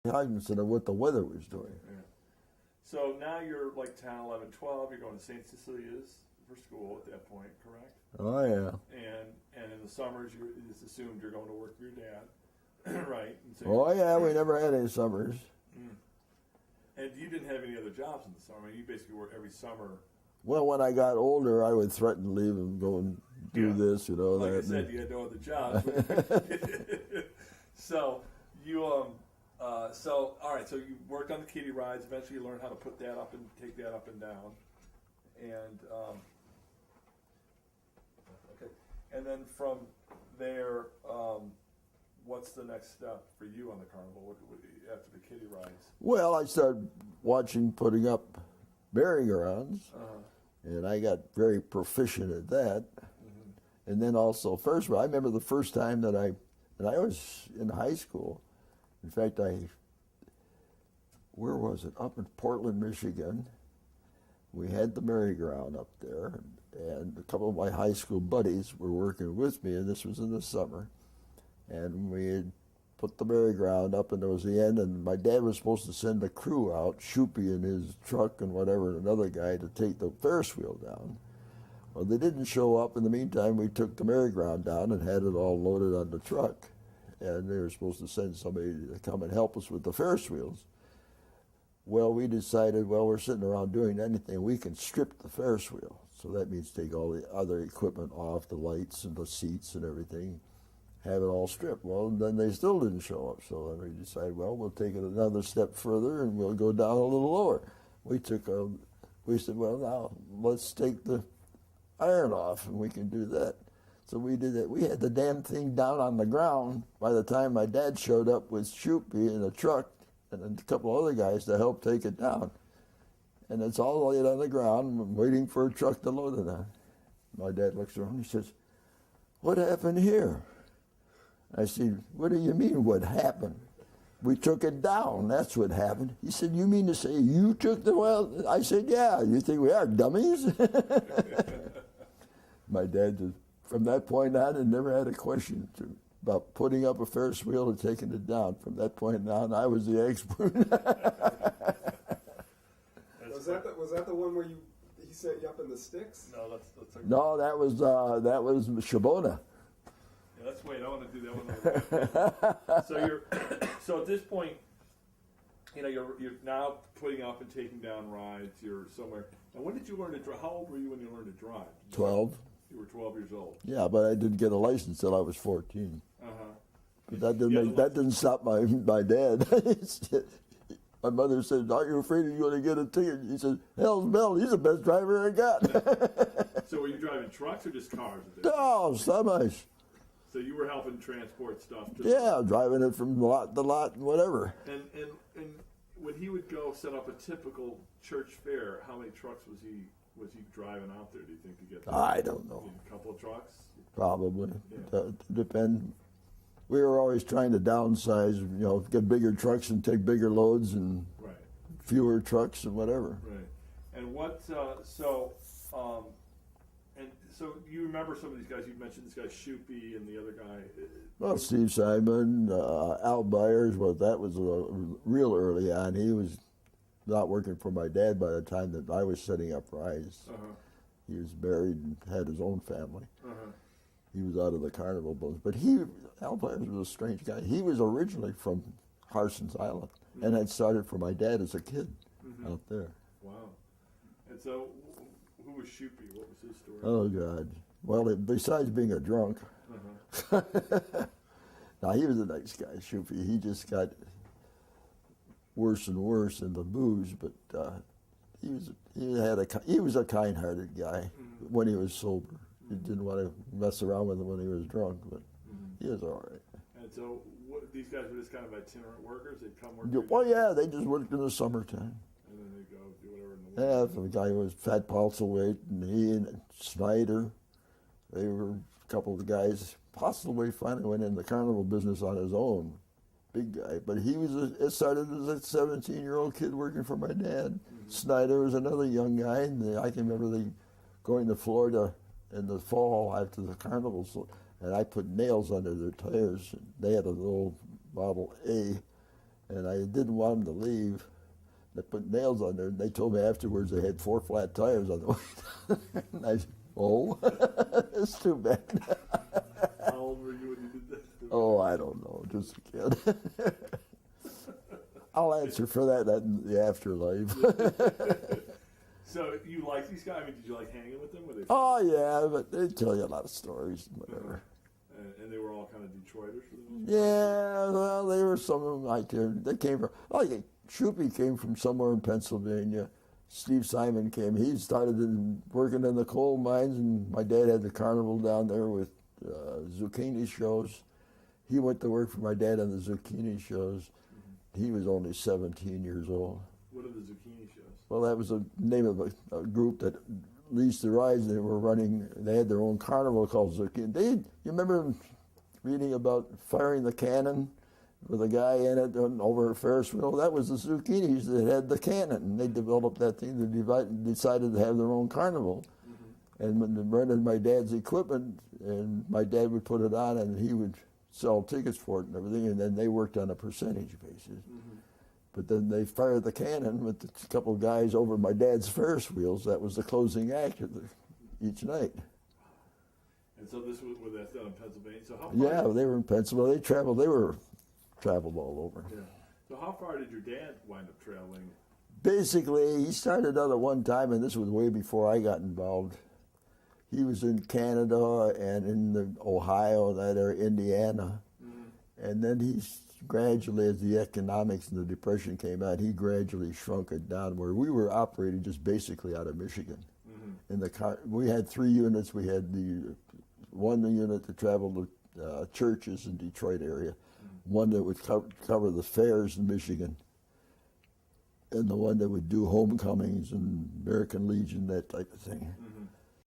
cognizant of what the weather was doing. Yeah. So now you're like 10, 11, 12. You're going to St. Cecilia's for school at that point, correct? Oh, yeah. And in the summers, it's assumed you're going to work for your dad, right? And so Oh, yeah, we never had any summers. Mm. And you didn't have any other jobs in the summer. I mean, you basically worked every summer. Well, when I got older, I would threaten to leave and go and do this, you know. Like that. I said, you had no other jobs. So you so all right. So you worked on the kiddie rides. Eventually, you learned how to put that up and take that up and down, and okay. And then from there, what's the next step for you on the carnival? What after the kiddie rides? Well, I started putting up merry-go-rounds, and I got very proficient at that. Mm-hmm. And then also, first, I remember the first time that I was in high school. In fact, where was it? Up in Portland, Michigan. We had the merry-go-round up there, and a couple of my high school buddies were working with me, and this was in the summer. And we had put the merry-go-round up, and it was the end, and my dad was supposed to send a crew out, Shoopy in his truck and whatever, and another guy to take the Ferris wheel down. Well, they didn't show up. In the meantime, we took the merry-go-round down and had it all loaded on the truck, and they were supposed to send somebody to come and help us with the Ferris wheels. Well, we decided, well, we're sitting around doing anything, we can strip the Ferris wheel. So that means take all the other equipment off, the lights and the seats and everything, have it all stripped. Well, then they still didn't show up. So then we decided, well, we'll take it another step further and we'll go down a little lower. We said, well, now let's take the iron off and we can do that. So we did it. We had the damn thing down on the ground by the time my dad showed up with Shoopy in a truck and then a couple other guys to help take it down. And it's all laid on the ground waiting for a truck to load it on. My dad looks around and he says, "What happened here?" I said, "What do you mean, what happened? We took it down, that's what happened." He said, "You mean to say you took the well?" I said, "Yeah, you think we are dummies?" My dad, from that point on, had never had a question about putting up a Ferris wheel and taking it down. From that point on, I was the expert. Was that the one where he set you up in the sticks? No, No, that was Shabona. Yeah, let's wait. I want to do that one. So at this point, you know, you're now putting up and taking down rides. You're somewhere. And when did you learn to drive? How old were you when you learned to drive? 12. You were 12 years old. Yeah, but I didn't get a license till I was 14. That didn't stop my dad. My mother said, "Are you afraid you're going to get a ticket?" He said, "Hell's bell, he's the best driver I got." So were you driving trucks or just cars? No, semis. So you were helping transport stuff. Yeah, driving it from lot to lot and whatever. And when he would go set up a typical church fair, how many trucks was he driving out there? Do you think to get there? I don't know. A couple of trucks. Probably. Yeah. Depend. We were always trying to downsize, you know, get bigger trucks and take bigger loads and fewer trucks and whatever. Right. And so you remember some of these guys? You mentioned this guy Shoopy and the other guy. Well, Steve Simon, Al Byers. Well, that was real early on. He was not working for my dad by the time that I was setting up rides. He was married and had his own family. He was out of the Carnival business. But Al Byers was a strange guy. He was originally from Harson's Island and had started for my dad as a kid out there. Wow. And so who was Shoopy? What was his story? Oh, God. Well, besides being a drunk, now he was a nice guy, Shoopy. He just got worse and worse in the booze, but he was a kind-hearted guy when he was sober. He didn't want to mess around with him when he was drunk, but he was all right. And so these guys were just kind of itinerant workers? They'd come work? Well, yeah, they just worked in the summertime. And then they'd go do whatever in the winter? Yeah, the guy was Fat Postlethwaite, and he and Snyder, they were a couple of guys. Postlethwaite finally went in the carnival business on his own. Big guy, but it started as a 17-year-old kid working for my dad. Snyder was another young guy, and I can remember going to Florida in the fall after the carnivals, and I put nails under their tires. They had a little Model A, and I didn't want them to leave. They put nails on there, and they told me afterwards they had 4 flat tires on the way down. And I said, oh, it's too bad. How old were you when you did that? Oh, I don't know, just a kid. I'll answer for that in the afterlife. So you like these guys? I mean, did you like hanging with them? Were they Oh, yeah, but they tell you a lot of stories and whatever. and they were all kind of Detroiters for the most part? Yeah, well, they were some of them like they came from, like Shoopy came from somewhere in Pennsylvania. Steve Simon came. He started working in the coal mines, and my dad had the Carnival down there with zucchini shows. He went to work for my dad on the zucchini shows. He was only 17 years old. What are the zucchini shows? Well, that was the name of a group that leased the rides. They were running. They had their own carnival called Zucchini. You remember reading about firing the cannon with a guy in it over a Ferris wheel? That was the Zucchinis that had the cannon. And they developed that thing. They decided to have their own carnival. And when they rented my dad's equipment, and my dad would put it on, and he would sell tickets for it and everything, and then they worked on a percentage basis. But then they fired the cannon with a couple of guys over my dad's Ferris wheels. That was the closing act of each night. And so this was where that's done in Pennsylvania. So how far? Yeah, they were in Pennsylvania. They traveled all over. Yeah. So how far did your dad wind up traveling? Basically, he started out at one time, and this was way before I got involved. He was in Canada and in Ohio, that area, Indiana. And then he's gradually, as the economics and the Depression came out, he gradually shrunk it down where we were operating just basically out of Michigan. In we had 3 units. We had the one unit that traveled to churches in Detroit area, one that would cover the fairs in Michigan, and the one that would do homecomings and American Legion, that type of thing.